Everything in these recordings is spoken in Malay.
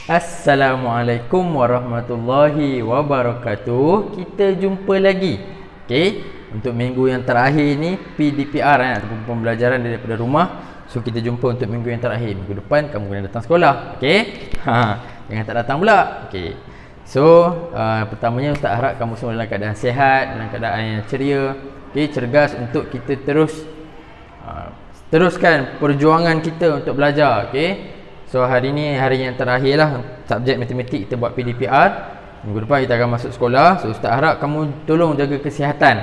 Assalamualaikum warahmatullahi wabarakatuh. Kita jumpa lagi. Okey, untuk minggu yang terakhir ni PDPR ataupun pembelajaran daripada rumah. So kita jumpa untuk minggu yang terakhir. Minggu depan kamu kena datang sekolah. Okey. Jangan tak datang pula. Okey. So pertamanya Ustaz harap kamu semua dalam keadaan sihat, dalam keadaan yang ceria, okey, cergas untuk kita teruskan perjuangan kita untuk belajar. Okey. So hari ni hari yang terakhir lah subjek matematik kita buat PDPR. Minggu depan kita akan masuk sekolah. So Ustaz harap kamu tolong jaga kesihatan.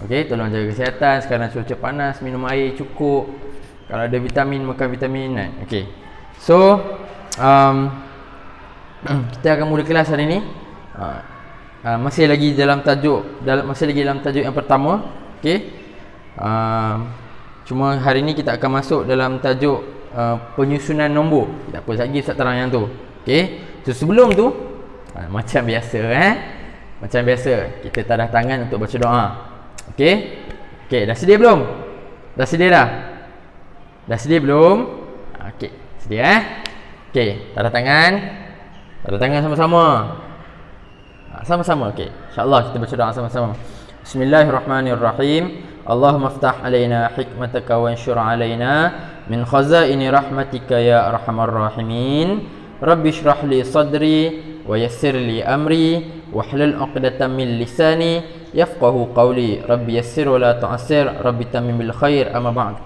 Okey, tolong jaga kesihatan. Sekarang cuaca panas, minum air cukup. Kalau ada vitamin, makan vitamin. Okey. So kita akan mula kelas hari ni. Masih lagi dalam tajuk yang pertama. Okey. Cuma hari ni kita akan masuk dalam tajuk penyusunan nombor. Tak apa, lagi Ustaz terang yang tu. Okey. So sebelum tu macam biasa macam biasa kita tadah tangan untuk baca doa. Okey. Okey, dah sedia belum? Dah sedia dah? Dah sedia belum? Okey, sedia Okey, tadah tangan. Tadah tangan sama-sama. Sama-sama, okey. Insya-Allah kita baca doa sama-sama. Bismillahirrahmanirrahim. Allahumma ftah alaina hikmataka wa anshur alaina min khazaini rahmatika ya arhamar rahimin. Rabbi shrah li sadri wa yassir li amri wahlul 'uqdatam min lisani yafqahu qawli. Rabbi yassir wa la tu'assir, Rabbi tammim bil khair, amma ba'd.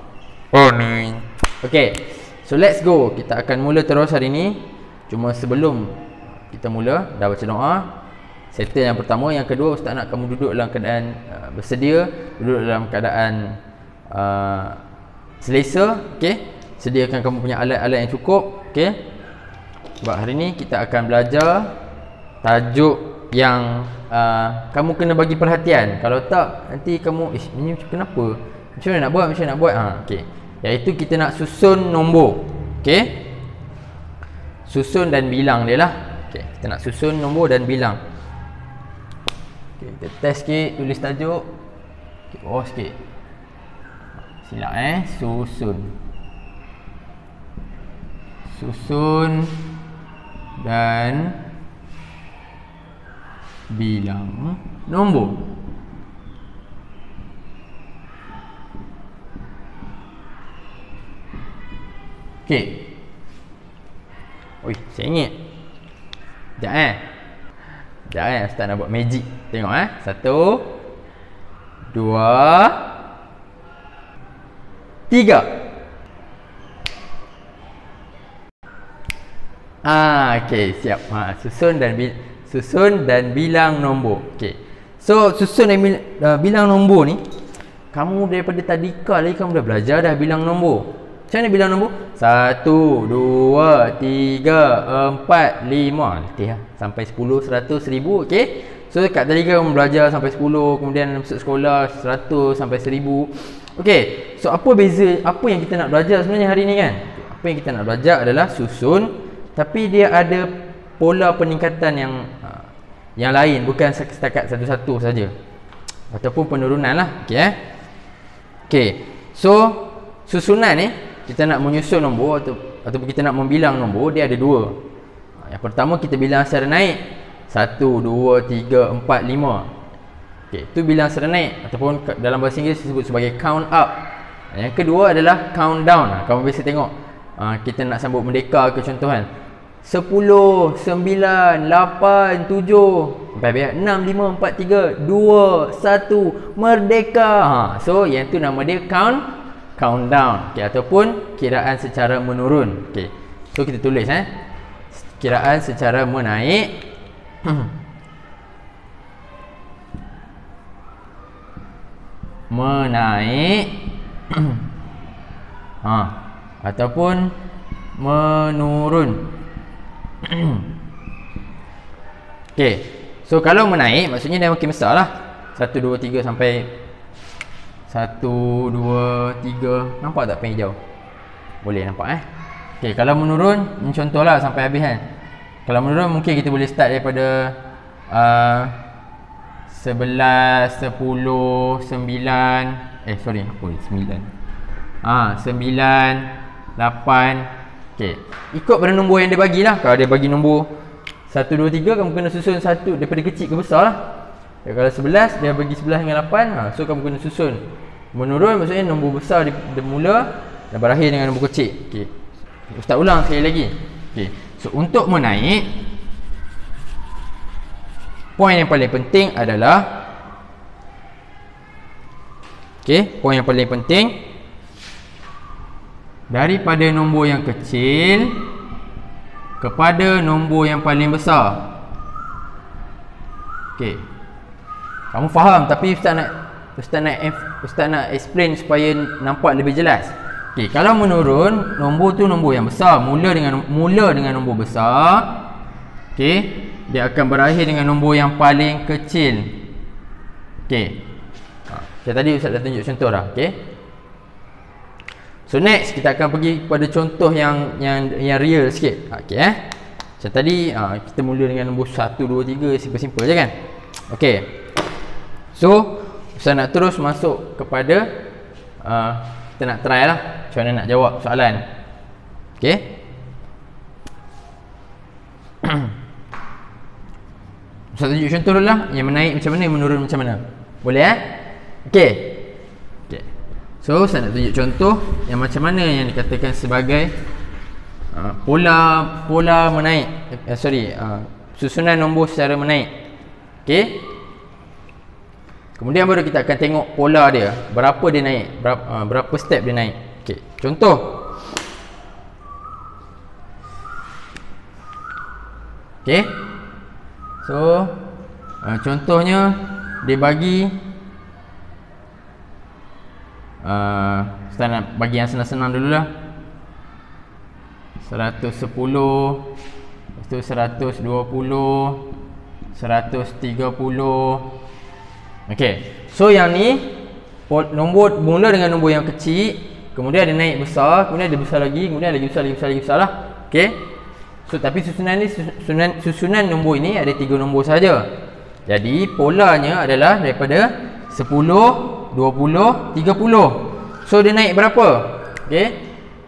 Amin. Okay, so let's go. Kita akan mula terus hari ni. Cuma sebelum kita mula, dah baca doa, settle yang pertama. Yang kedua, Ustaz nak kamu duduk dalam keadaan bersedia, duduk dalam keadaan selesa. Okay, sediakan kamu punya alat-alat yang cukup. Okay, sebab hari ni kita akan belajar tajuk yang kamu kena bagi perhatian. Kalau tak, nanti kamu ini kenapa? Macam mana nak buat? Okay, iaitu kita nak susun nombor. Okay, susun dan bilang dia lah. Okay, kita nak susun nombor dan bilang. Okay, kita test sikit, tulis tajuk. Okay, bawah sikit. Silap susun dan bilang nombor. Okey. Oi, saya ingat. Sekejap Ustaz nak buat magic. Tengok 1 2 3. Okey, siap. Susun dan bilang nombor. Okey. So susun dan bilang nombor ni, kamu daripada tadika lagi kamu dah belajar dah bilang nombor. Macam mana bilang nombor? 1 2 3 4 5 letih lah. Sampai 10, 100, 1000. Okey. So kat tadi kamu belajar sampai 10, kemudian masuk sekolah 100 sampai 1000. Okey. So apa yang kita nak belajar sebenarnya hari ni kan? Apa yang kita nak belajar adalah susun, tapi dia ada pola peningkatan yang lain, bukan setakat satu-satu saja. Ataupun penurunan lah. Okey Okey. So susunan ni, kita nak menyusun nombor ataupun kita nak membilang nombor, dia ada dua. Yang pertama kita bilang secara naik. 1 2 3 4 5. Okey, itu bilang secara naik ataupun dalam bahasa Inggeris disebut sebagai count up. Yang kedua adalah count down. Kamu biasa tengok kita nak sambut merdeka ke contoh kan. 10 9 8 7 sampai habis 6 5 4 3 2 1 merdeka. So yang tu nama dia countdown. Okey, ataupun kiraan secara menurun. Okey. So kita tulis kiraan secara menaik. Menaik ataupun menurun. Okey. So kalau menaik maksudnya dia makin besar lah. 1 2 3 sampai 1 2 3. Nampak tak pen hijau? Boleh nampak Okey, kalau menurun contohlah sampai habis kan. Kalau menurun mungkin kita boleh start daripada 11 10 9 9 8. Okey, Okey. Ikut pada nombor yang dia bagilah. Kalau dia bagi nombor 1 2 3, kamu kena susun satu daripada kecil ke besar lah. Kalau 11, dia bagi 11 dengan 8, so kamu kena susun menurun, maksudnya nombor besar dia mula dan berakhir dengan nombor kecil. Okey. Ustaz ulang sekali lagi. Okey. So untuk menaik, poin yang paling penting adalah poin yang paling penting daripada nombor yang kecil kepada nombor yang paling besar. Okey. Kamu faham, tapi Ustaz nak explain supaya nampak lebih jelas. Okey, kalau menurun, nombor tu nombor yang besar, mula dengan nombor besar. Okey, dia akan berakhir dengan nombor yang paling kecil. Okey. Tadi Ustaz dah tunjuk contoh dah. Okey. So next kita akan pergi kepada contoh yang real sikit. Okey Macam tadi kita mula dengan nombor 1 2 3, simple-simple je kan. Okey. So Ustaz nak terus masuk kepada kita nak try lah macam mana nak jawab soalan. Okey. Ustaz tunjuk contoh dulu lah, yang menaik macam mana, yang menurun macam mana. Boleh Okey. So saya nak tunjuk contoh yang macam mana yang dikatakan sebagai pola menaik, susunan nombor secara menaik. Okey. Kemudian baru kita akan tengok pola dia, berapa dia naik, berapa step dia naik. Okey. Contoh. Okey. So contohnya dia bagi Ustaz nak bagi yang senang-senang dululah. 110, lepas tu 120, 130. Okey. So yang ni nombor mula dengan nombor yang kecil, kemudian dia naik besar, kemudian dia besar lagi, kemudian lagi besar lah. Okey. So tapi susunan ni susunan nombor ini ada 3 nombor saja. Jadi polanya adalah daripada 10, 20, 30. So dia naik berapa? Okey.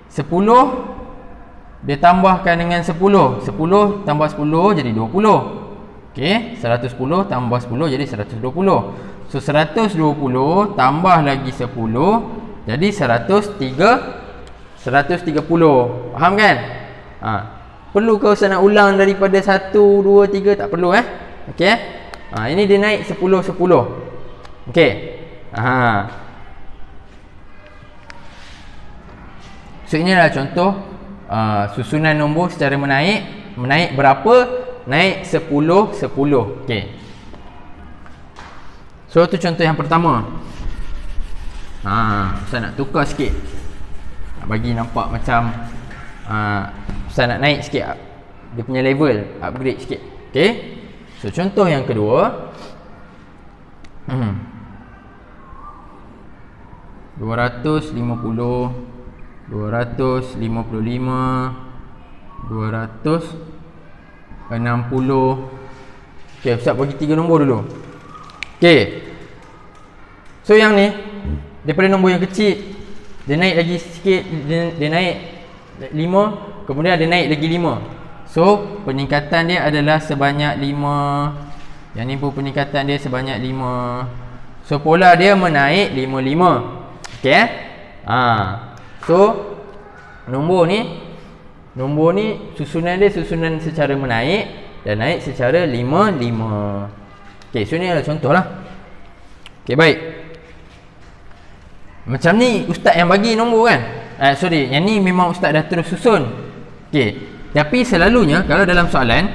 10 dia tambahkan dengan 10. 10 tambah 10 jadi 20. Okey, 110 tambah 10 jadi 120. So 120 tambah lagi 10 jadi 130. Faham kan? Perlu ke Ustaz nak ulang daripada 1 2 3? Tak perlu Okey ini dia naik 10 10. Okey. So ini adalah contoh susunan nombor secara menaik. Menaik berapa? Naik 10 10. Okey. So tu contoh yang pertama. Ustaz nak tukar sikit, nak bagi nampak macam Ustaz nak naik sikit dia punya level, upgrade sikit. Okey. So contoh yang kedua, 250, 255, 260. Okey, Ustaz bagi 3 nombor dulu. Okey. So yang ni daripada nombor yang kecil dia naik lagi sikit, dia naik 5, kemudian dia naik lagi 5. So peningkatan dia adalah sebanyak 5. Yang ni pun peningkatan dia sebanyak 5. So pola dia menaik 5 5. Okey So nombor ni susunan dia susunan secara menaik dan naik secara 5 5. Okey, so ni adalah contoh lah. Okey, baik. Macam ni Ustaz yang bagi nombor kan? Yang ni memang Ustaz dah terus susun. Okey. Tapi selalunya kalau dalam soalan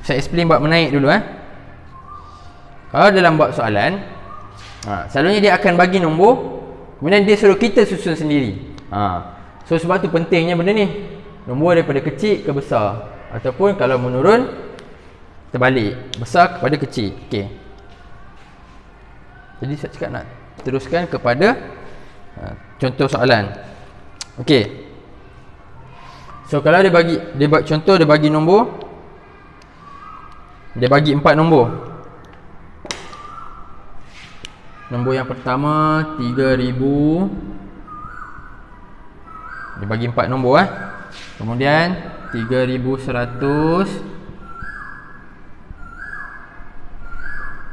saya explain bab menaik dulu Kalau dalam bab soalan selalunya dia akan bagi nombor, kemudian dia suruh kita susun sendiri. So sebab tu pentingnya benda ni, nombor daripada kecil ke besar, ataupun kalau menurun terbalik, besar kepada kecil. Okey. Jadi saya cakap nak teruskan kepada contoh soalan. Okey. So kalau dia bagi contoh, dia bagi nombor, dia bagi 4 nombor. Nombor yang pertama 3000. Dia bagi 4 nombor Kemudian 3100.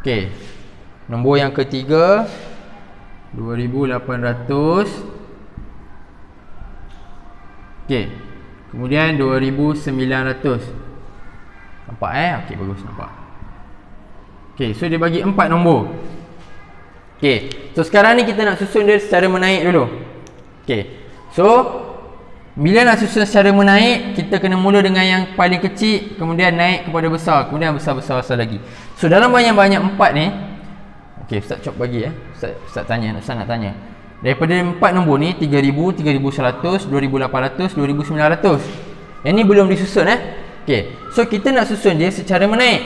Okey. Nombor yang ketiga 2800. Okey. Kemudian 2900. Nampak Okey, bagus nampak. Okey, so dia bagi 4 nombor. Okey. So sekarang ni kita nak susun dia secara menaik dulu. Okey. So bila nak susun secara menaik, kita kena mula dengan yang paling kecil, kemudian naik kepada besar, kemudian besar lagi. So dalam banyak-banyak 4 ni, okey, Ustaz Chok bagi Ustaz tanya, Ustaz nak tanya. Daripada 4 nombor ni 3000, 3100, 2800, 2900. Yang ni belum disusun Okey. So kita nak susun dia secara menaik.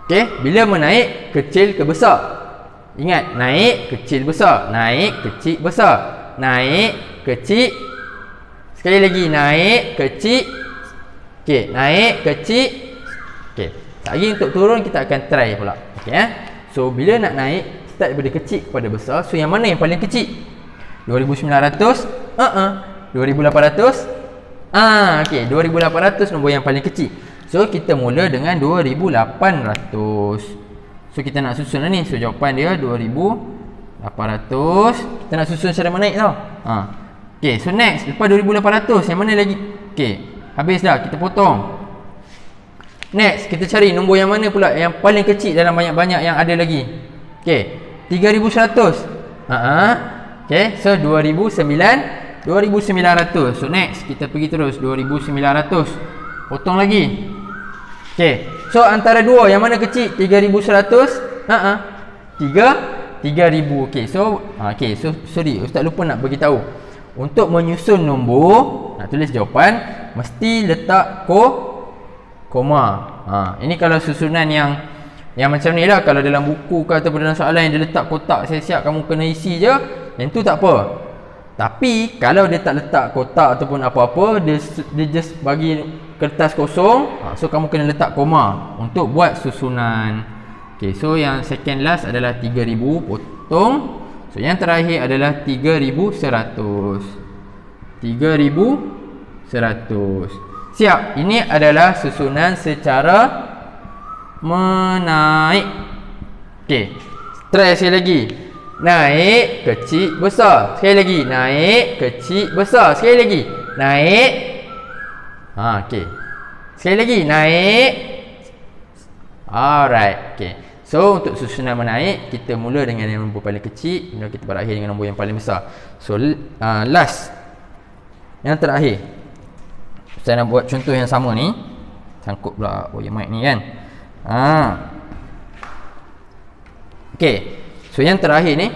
Okey, bila menaik kecil ke besar. Ingat, naik kecil besar, naik kecil besar, naik kecil. Sekali lagi, naik kecil. Okey, naik kecil. Okey. Lagi untuk turun kita akan try pula. Okey So bila nak naik, start daripada kecil kepada besar. So yang mana yang paling kecil? 2900. 2800. Okey, 2800 nombor yang paling kecil. So kita mula dengan 2800. So kita nak susun ni. So jawapan dia 2800. Kita nak susun secara menaik tau. Okey, so next, lepas 2800 yang mana lagi? Okey, habis dah, kita potong. Next, kita cari nombor yang mana pula yang paling kecil dalam banyak-banyak yang ada lagi. Okey, 3100. Okey, so 2900. So next, kita pergi terus 2900. Potong lagi. Okey, so antara dua yang mana kecil? 3100. 3000. Okey, so sorry, Ustaz lupa nak bagi tahu. Untuk menyusun nombor, nak tulis jawapan, mesti letak koma. Ini kalau susunan yang macam ni lah. Kalau dalam buku ke ataupun dalam soalan yang dia letak kotak siap-siap kamu kena isi je, yang tu tak apa. Tapi kalau dia tak letak kotak ataupun apa-apa, dia just bagi kertas kosong, so kamu kena letak koma untuk buat susunan. Okay, so yang second last adalah 3000, potong. So yang terakhir adalah 3100. 3100. Siap. Ini adalah susunan secara menaik. Okey. Try sekali lagi. Naik, kecil, besar. Sekali lagi. Naik, kecil, besar. Sekali lagi. Naik. Okey. Sekali lagi. Naik. Alright. Okey. So untuk susunan menaik, kita mula dengan yang nombor paling kecil, kemudian kita berakhir dengan nombor yang paling besar. So last, yang terakhir, saya nak buat contoh yang sama ni. Sangkut pula wire mic ni kan. Okay, so yang terakhir ni,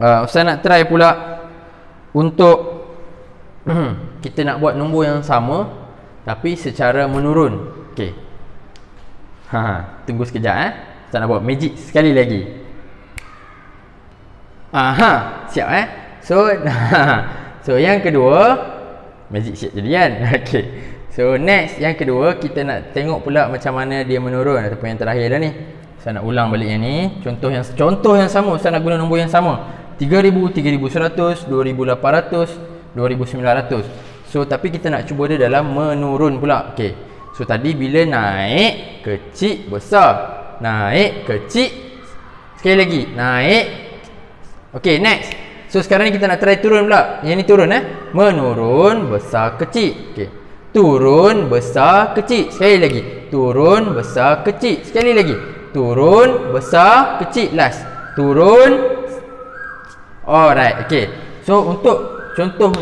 saya nak try pula untuk kita nak buat nombor yang sama tapi secara menurun. Okay, tunggu sekejap saya nak buat magic sekali lagi. Siap So yang kedua, magic siap jadi kan. Okay, so next, yang kedua kita nak tengok pula macam mana dia menurun ataupun yang terakhir dah ni. Saya nak ulang balik yang ni. Contoh yang sama, saya nak guna nombor yang sama. 3000, 3100, 2800, 2900. So tapi kita nak cuba dia dalam menurun pula. Okay, so tadi bila naik, kecil, besar. Naik, kecil. Sekali lagi, naik. Okay, next. So sekarang ni kita nak try turun pula. Yang ni turun menurun, besar, kecil. Okay, turun, besar, kecil. Sekali lagi, turun, besar, kecil. Sekali lagi, turun, besar, kecil. Last, turun. Alright, okay. So untuk contoh,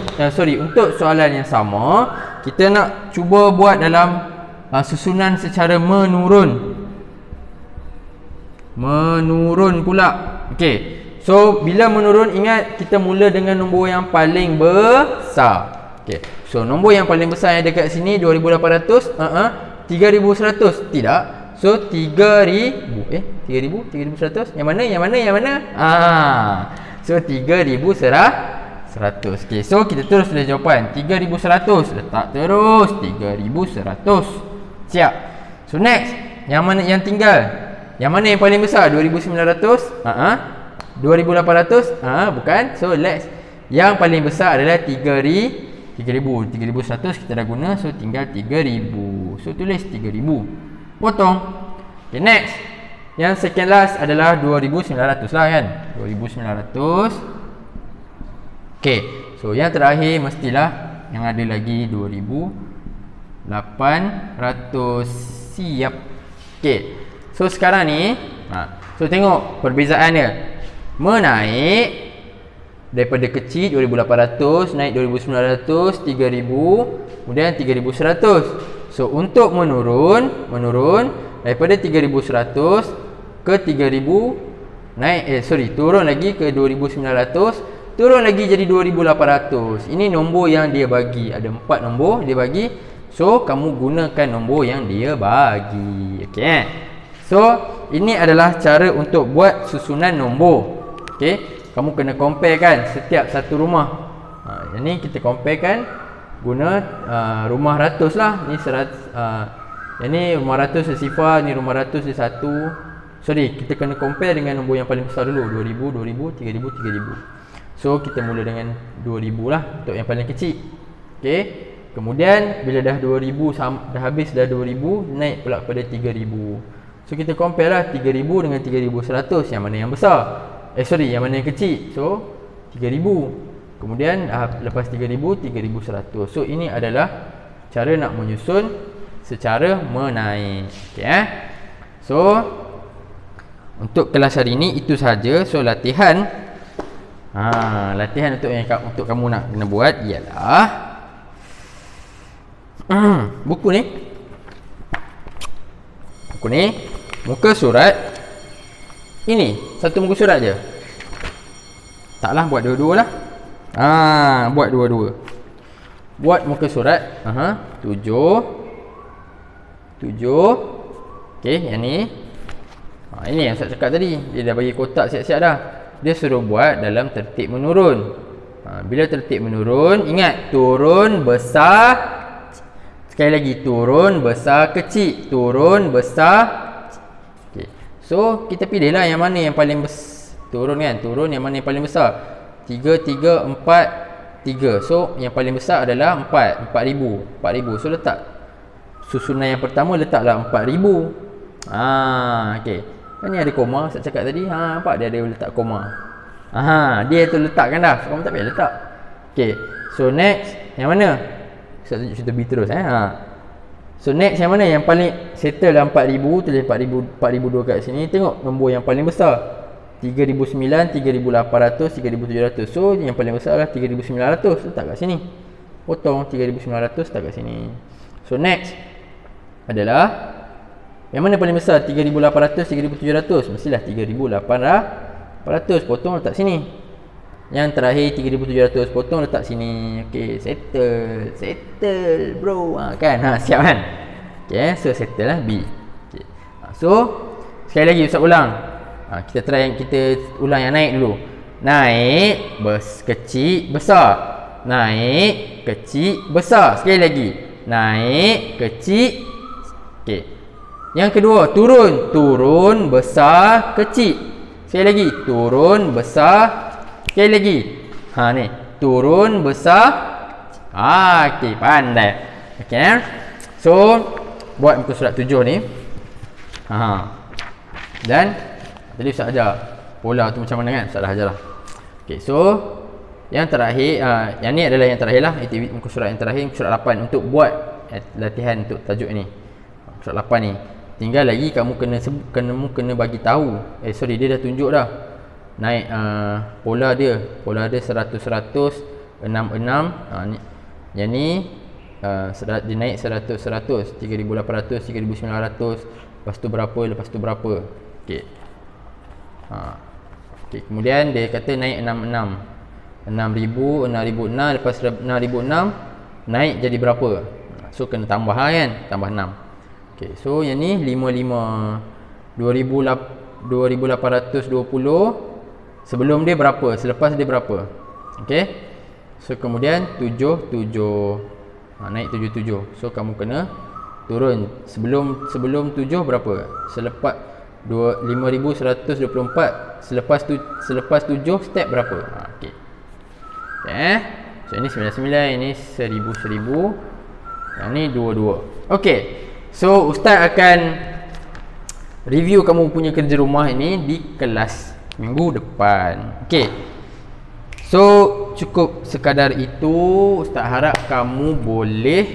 untuk soalan yang sama, kita nak cuba buat dalam susunan secara menurun. Menurun pula. Okay, so bila menurun, ingat kita mula dengan nombor yang paling besar. Okay, so nombor yang paling besar yang dekat sini 2800. 3100 tidak. So 3000. 3100. Yang mana? So 3100. Okay, so kita terus tulis jawapan 3100. Letak terus 3100. Siap. So next, yang mana yang tinggal? Yang mana yang paling besar? 2900? 2800? Bukan. So let's, yang paling besar adalah 3100 kita dah guna. So tinggal 3000. So tulis 3000. Potong. Okay, next. Yang second last adalah 2900 lah kan. 2900. Okay. So yang terakhir mestilah yang ada lagi 2800. Siap. Okay. So sekarang ni so tengok perbezaan dia. Menaik daripada kecil 2800, naik 2900, 3000, kemudian 3100. So untuk menurun daripada 3100 ke 3000, naik turun lagi ke 2900, turun lagi jadi 2800. Ini nombor yang dia bagi. Ada 4 nombor dia bagi. So kamu gunakan nombor yang dia bagi. Okey. So ini adalah cara untuk buat susunan nombor. Okey, kamu kena compare kan setiap satu rumah. Ini kita compare kan guna rumah ratus lah. Ni 100, ini rumah ratus sifar, ni rumah ratus dia 1. Sorry, kita kena compare dengan nombor yang paling besar dulu. 2000, 2000, 3000, 3000. So kita mula dengan 2000 lah untuk yang paling kecil. Okey. Kemudian bila dah 2000 dah habis dah 2000, naik pula kepada 3000. So kita compare lah 3000 dengan 3100, yang mana yang besar? Yang mana yang kecil? So 3000. Kemudian lepas 3000, 3100. So ini adalah cara nak menyusun secara menaik. Okey So untuk kelas hari ini itu sahaja. So latihan latihan untuk kamu nak kena buat ialah buku ni muka surat ini, satu muka surat je. Taklah, buat dua-dua lah. Buat dua-dua. Buat muka surat 7. Okey, yang ni. Ini yang saya cakap tadi. Dia dah bagi kotak siap-siap dah. Dia suruh buat dalam tertib menurun. Bila tertib menurun, ingat turun besar. Sekali lagi, turun besar kecil. Turun besar. So kita pilih lah yang mana yang paling turun kan. Turun yang mana yang paling besar. 3, 3, 4, 3. So yang paling besar adalah 4. 4000. So letak susunan yang pertama, letaklah 4000. Okay. Kan ni ada koma saya cakap tadi. Nampak dia ada letak koma. Dia tu letakkan dah. So kamu tak payah letak. Okay. So next yang mana? Saya tunjuk B terus So next yang mana yang paling settle lah 4000, tulis 4002 kat sini. Tengok nombor yang paling besar 3009, 3800, 3700. So yang paling besar lah 3900. Letak kat sini. Potong 3900, letak kat sini. So next adalah yang mana paling besar? 3800, 3700. Mestilah 3800. Potong letak sini. Yang terakhir 3700, potong letak sini. Okey, settle bro. Kan? Siap kan? Okey, so settle lah B. Okay. So sekali lagi Ustaz ulang. Kita ulang yang naik dulu. Naik, kecil, besar. Naik, kecil, besar. Sekali lagi. Naik, kecil. Okey. Yang kedua, turun, besar, kecil. Sekali lagi, turun, besar. Sekali lagi. Ni. Turun, besar. Okey, pandai. Okey. So, buat muka surat 7 ni. Dan tadi Ustaz ajar pola tu macam mana kan? Ustaz dah ajar lah. Okey, so yang terakhir, yang ni adalah yang terakhir lah. Aktiviti muka surat yang terakhir, muka surat 8 untuk buat latihan untuk tajuk ni. Muka surat 8 ni. Tinggal lagi kamu kena bagi tahu. Dia dah tunjuk dah. Naik pola dia 100 100 6 6. Yang ni dia naik 100 100 3800 3900. Lepas tu berapa. Okey. Okey, kemudian dia kata naik 66 6000 lepas 6006 naik jadi berapa? So kena tambah lah kan, tambah 6. Okey, so yang ni 55 2820. Sebelum dia berapa? Selepas dia berapa? Okey. So kemudian 77. Naik 77. So kamu kena turun sebelum 7 berapa? Selepas 5124 selepas 7 step berapa? Okey. Okay. So ini 99, ini 1000, yang ni 22. Okey. So ustaz akan review kamu punya kerja rumah ini di kelas minggu depan. Okey. So cukup sekadar itu. Ustaz harap kamu boleh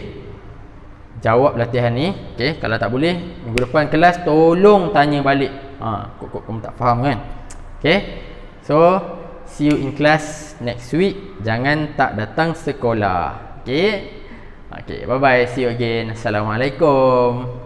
jawab latihan ni. Okey, kalau tak boleh minggu depan kelas tolong tanya balik. Kok kamu tak faham kan? Okey. So see you in class next week. Jangan tak datang sekolah. Okey. Okey, bye bye. See you again. Assalamualaikum.